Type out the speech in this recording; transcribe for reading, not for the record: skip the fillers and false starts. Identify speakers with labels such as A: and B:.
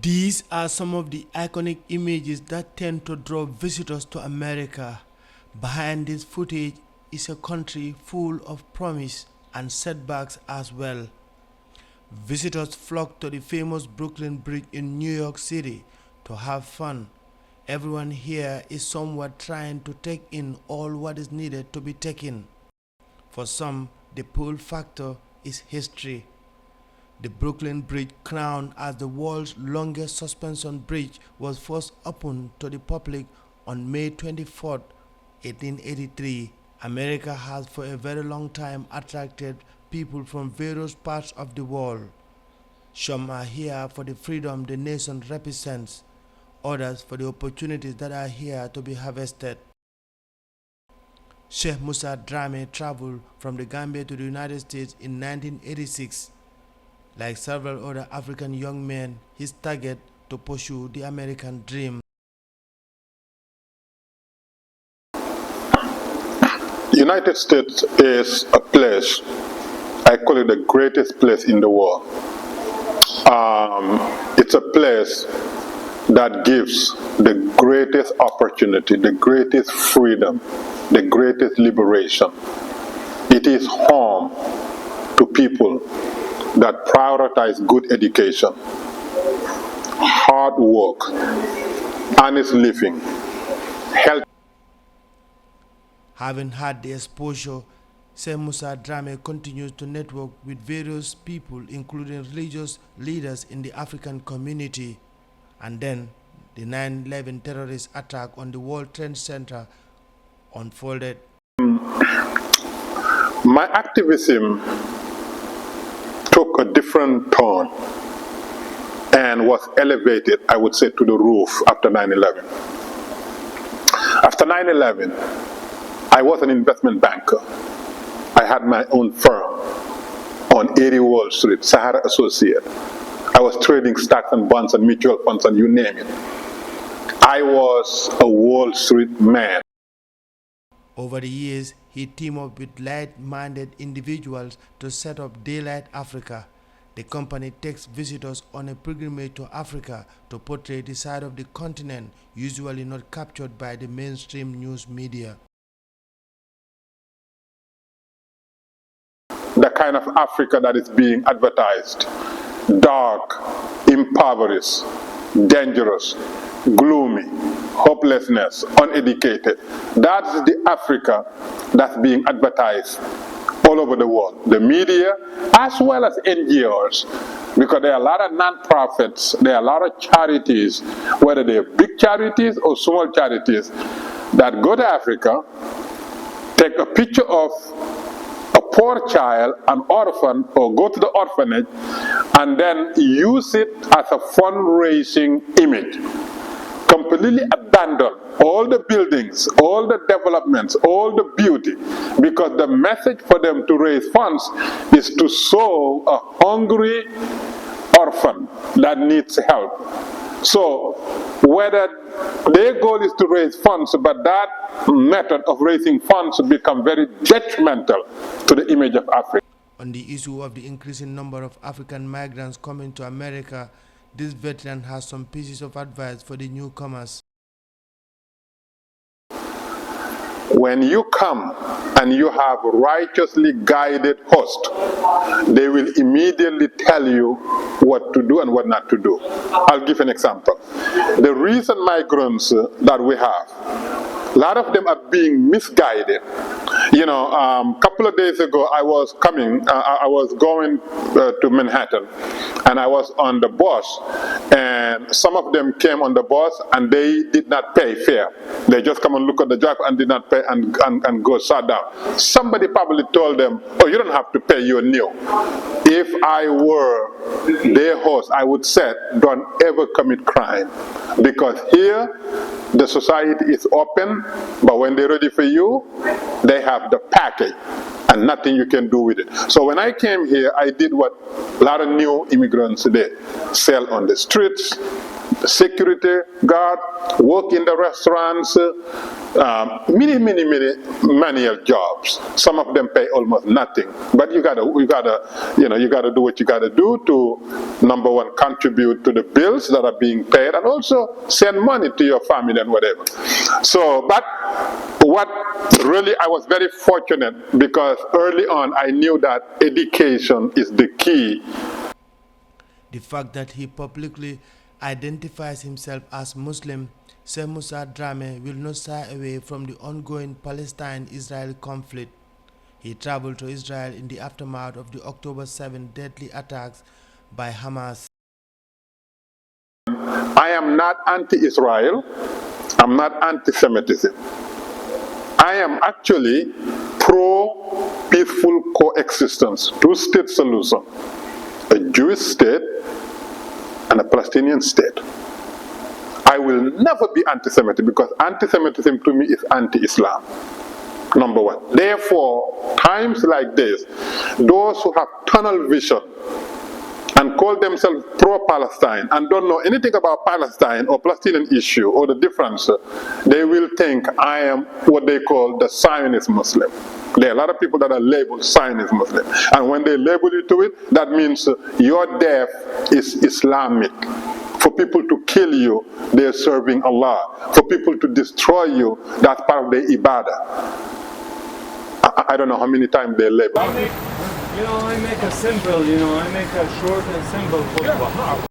A: These are some of the iconic images that tend to draw visitors to America. Behind this footage is a country full of promise and setbacks as well. Visitors flock to the famous Brooklyn Bridge in New York City to have fun. Everyone here is somewhat trying to take in all what is needed to be taken. For some, the pull factor is history. The Brooklyn Bridge, crowned as the world's longest suspension bridge, was first opened to the public on May 24, 1883. America has for a very long time attracted people from various parts of the world. Some are here for the freedom the nation represents, others for the opportunities that are here to be harvested. Sheikh Musa Drammeh traveled from the Gambia to the United States in 1986. Like several other African young men, his target to pursue the American dream.
B: United States is a place, I call it the greatest place in the world. It's a place that gives the greatest opportunity, the greatest freedom, the greatest liberation. It is home to people that prioritize good education, hard work, honest living, health.
A: Having had the exposure, Sheikh Musa Drammeh continues to network with various people, including religious leaders in the African community. And then, the 9/11 terrorist attack on the World Trade Center unfolded.
B: My activism took a different turn and was elevated, I would say, to the roof after 9/11. After 9/11, I was an investment banker. I had my own firm on 80 Wall Street, Sahara Associate. I was trading stocks and bonds and mutual funds and you name it. I was a Wall Street man.
A: Over the years, he teamed up with like-minded individuals to set up Daylight Africa. The company takes visitors on a pilgrimage to Africa to portray the side of the continent usually not captured by the mainstream news media.
B: The kind of Africa that is being advertised: dark, impoverished, dangerous, gloomy, hopelessness, uneducated. That's the Africa that's being advertised all over the world. The media, as well as NGOs, because there are a lot of non-profits, there are a lot of charities, whether they're big charities or small charities, that go to Africa, take a picture of a poor child, an orphan, or go to the orphanage, and then use it as a fundraising image. Completely abandon all the buildings, all the developments, all the beauty, because the message for them to raise funds is to serve a hungry orphan that needs help. So whether their goal is to raise funds, but that method of raising funds become very detrimental to the image of Africa.
A: On the issue of the increasing number of African migrants coming to America, this veteran has some pieces of advice for the newcomers.
B: When you come and you have righteously guided host, they will immediately tell you what to do and what not to do. I'll give an example. The recent migrants that we have, a lot of them are being misguided. You know, a couple of days ago, I was going to Manhattan, and I was on the bus, and some of them came on the bus and they did not pay fare. They just come and look at the driver and did not pay and go sat down. Somebody probably told them, oh, you don't have to pay, you're new. If I were their host, I would say, don't ever commit crime, because here the society is open, but when they're ready for you, they have the package and nothing you can do with it. So when I came here, I did what a lot of new immigrants did: sell on the streets, security guard, work in the restaurants, many manual jobs. Some of them pay almost nothing, but you gotta do what you gotta do to, number one, contribute to the bills that are being paid, and also send money to your family and whatever. So, but what really, I was very fortunate because early on I knew that education is the key.
A: The fact that he publicly identifies himself as Muslim, Sheikh Musa Drammeh will not shy away from the ongoing Palestine-Israeli conflict. He traveled to Israel in the aftermath of the October 7 deadly attacks by Hamas.
B: I am not anti-Israel. I'm not anti-Semitism. I am actually pro-peaceful coexistence, two-state solution, a Jewish state and a Palestinian state. I will never be anti-Semitic because anti-Semitism to me is anti-Islam, number one. Therefore, times like this, those who have tunnel vision and call themselves pro-Palestine and don't know anything about Palestine or Palestinian issue or the difference, they will think I am what they call the Zionist Muslim. There are a lot of people that are labeled Zionist Muslim, and when they label you to it, that means your death is Islamic. For people to kill you, they're serving Allah. For people to destroy you, that's part of their ibadah. I don't know how many times they label.
C: I make a simple, I make a short and simple khutbah.